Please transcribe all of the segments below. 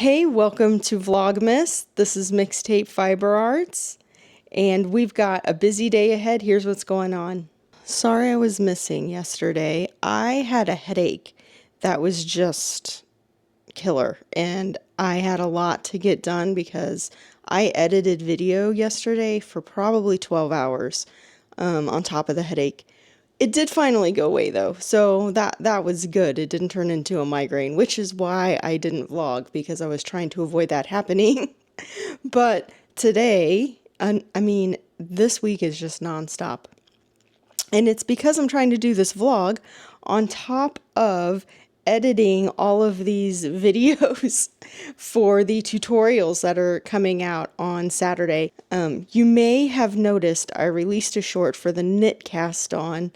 Hey, welcome to Vlogmas. This is Mixtape Fiber Arts, and we've got a busy day ahead. Here's what's going on. Sorry I was missing yesterday. I had a headache that was just killer, and I had a lot to get done because I edited video yesterday for probably 12 hours on top of the headache. It did finally go away though, so that was good. It didn't turn into a migraine, which is why I didn't vlog, because I was trying to avoid that happening. But today, I mean, this week is just nonstop. And it's because I'm trying to do this vlog on top of editing all of these videos for the tutorials that are coming out on Saturday. You may have noticed I released a short for the knit cast on.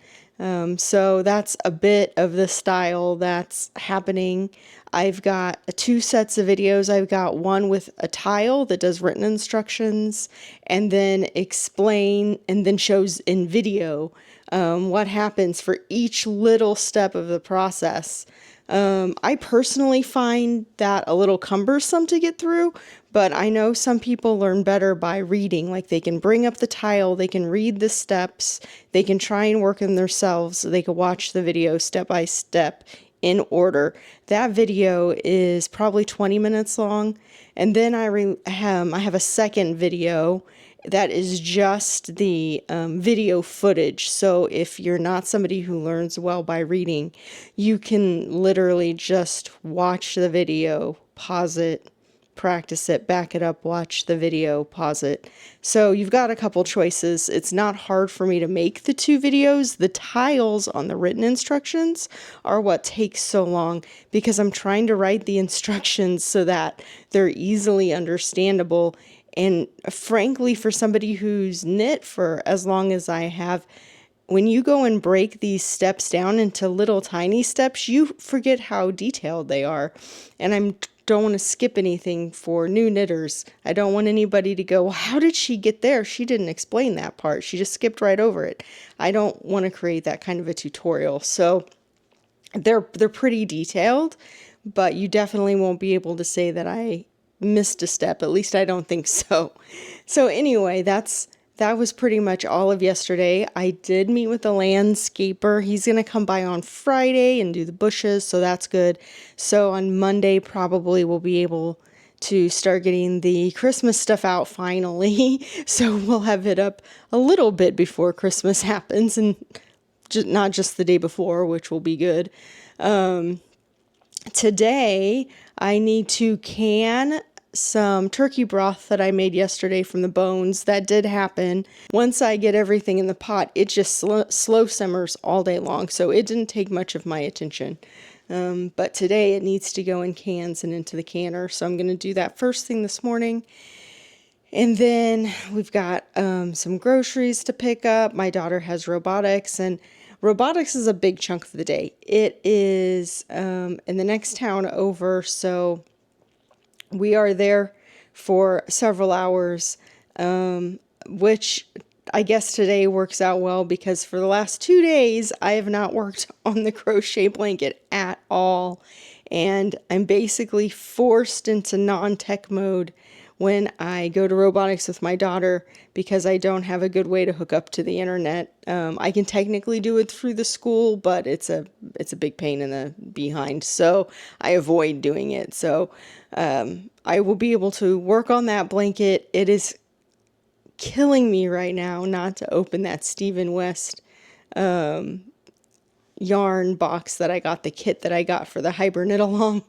So that's a bit of the style that's happening. I've got two sets of videos. I've got one with a tile that does written instructions and then explain and then shows in video what happens for each little step of the process. I personally find that a little cumbersome to get through, but I know some people learn better by reading. Like, they can bring up the tile, they can read the steps, they can try and work them themselves, so they can watch the video step by step in order. That video is probably 20 minutes long, and then I have a second video that is just the video footage. So if you're not somebody who learns well by reading, you can literally just watch the video, pause it, practice it, back it up, watch the video, pause it. So you've got a couple choices. It's not hard for me to make the two videos. The tiles on the written instructions are what takes so long, because I'm trying to write the instructions so that they're easily understandable. And frankly, for somebody who's knit for as long as I have, when you go and break these steps down into little tiny steps, you forget how detailed they are. And I don't want to skip anything for new knitters. I don't want anybody to go, well, how did she get there? She didn't explain that part. She just skipped right over it. I don't want to create that kind of a tutorial. So they're pretty detailed, but you definitely won't be able to say that I missed a step. At least I don't think so. So anyway, that was pretty much all of yesterday. I did meet with a landscaper. He's going to come by on Friday and do the bushes, so that's good. So on Monday, probably we'll be able to start getting the Christmas stuff out finally. So we'll have it up a little bit before Christmas happens, and not just the day before, which will be good. Today, I need to can some turkey broth that I made yesterday from the bones. That did happen. Once I get everything in the pot, it just slow simmers all day long, so it didn't take much of my attention. But today it needs to go in cans and into the canner, so I'm going to do that first thing this morning. And then we've got some groceries to pick up. My daughter has robotics, and robotics is a big chunk of the day. It is in the next town over, so we are there for several hours, which I guess today works out well, because for the last 2 days I have not worked on the crochet blanket at all, and I'm basically forced into non-tech mode when I go to robotics with my daughter, because I don't have a good way to hook up to the internet. I can technically do it through the school, but it's a big pain in the behind, so I avoid doing it. So I will be able to work on that blanket. It is killing me right now not to open that Stephen West yarn box that I got, the kit that I got for the Hyper Knit Along.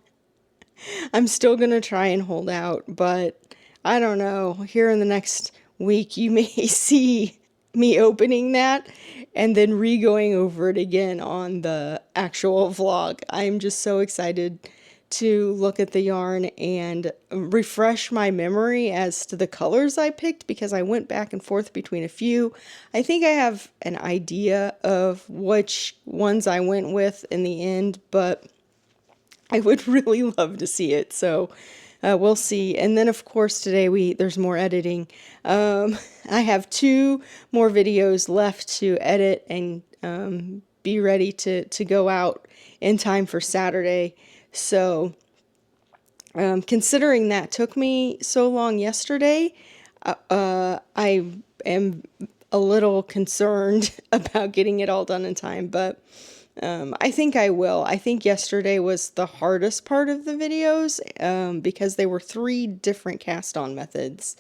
I'm still going to try and hold out, but I don't know. Here in the next week, you may see me opening that and then re-going over it again on the actual vlog. I'm just so excited to look at the yarn and refresh my memory as to the colors I picked, because I went back and forth between a few. I think I have an idea of which ones I went with in the end, but I would really love to see it. So we'll see. And then of course today there's more editing. I have 2 more videos left to edit and be ready to go out in time for Saturday. So Considering that took me so long yesterday, I am a little concerned about getting it all done in time, but I think I will. I think yesterday was the hardest part of the videos because they were 3 different cast-on methods,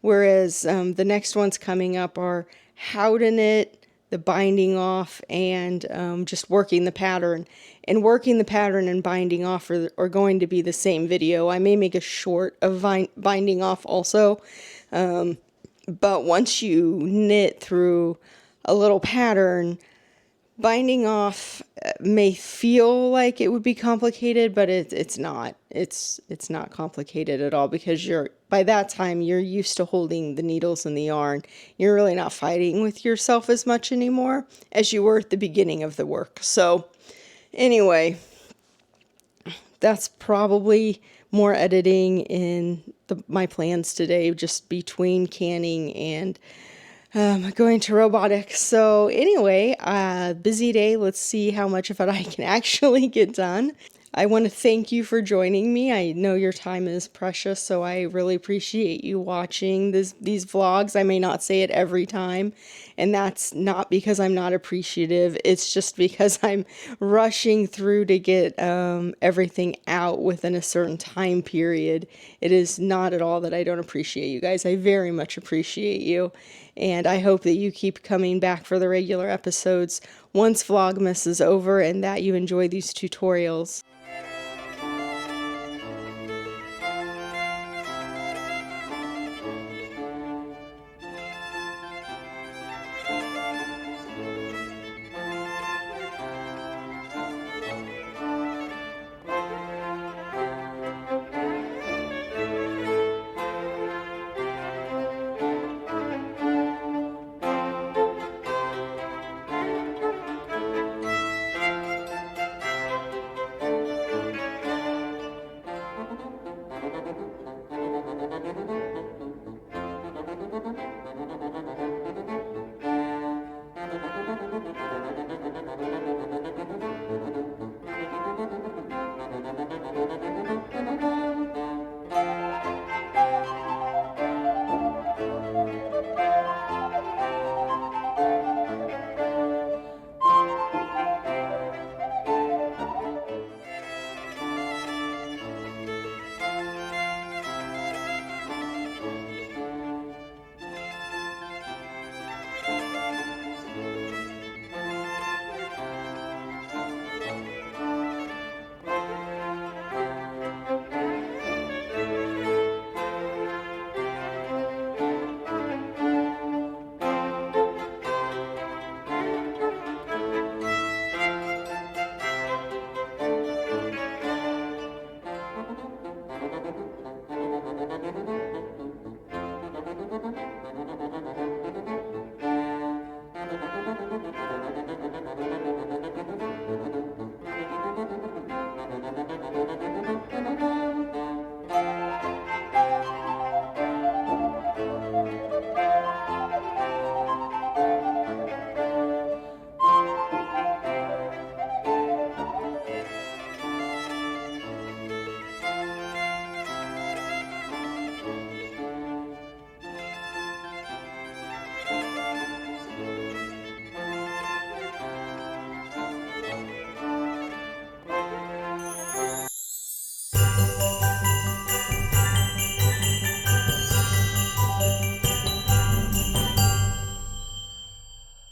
whereas the next ones coming up are how to knit, the binding off, and just working the pattern. And working the pattern and binding off are going to be the same video. I may make a short of binding off also, but once you knit through a little pattern, binding off may feel like it would be complicated, but it's not. It's not complicated at all because by that time you're used to holding the needles and the yarn. You're really not fighting with yourself as much anymore as you were at the beginning of the work. So anyway, that's probably more editing in my plans today, just between canning and going to robotics. So anyway, busy day. Let's see how much of it I can actually get done. I want to thank you for joining me. I know your time is precious, so I really appreciate you watching these vlogs. I may not say it every time, and that's not because I'm not appreciative. It's just because I'm rushing through to get everything out within a certain time period. It is not at all that I don't appreciate you guys. I very much appreciate you, and I hope that you keep coming back for the regular episodes once Vlogmas is over and that you enjoy these tutorials.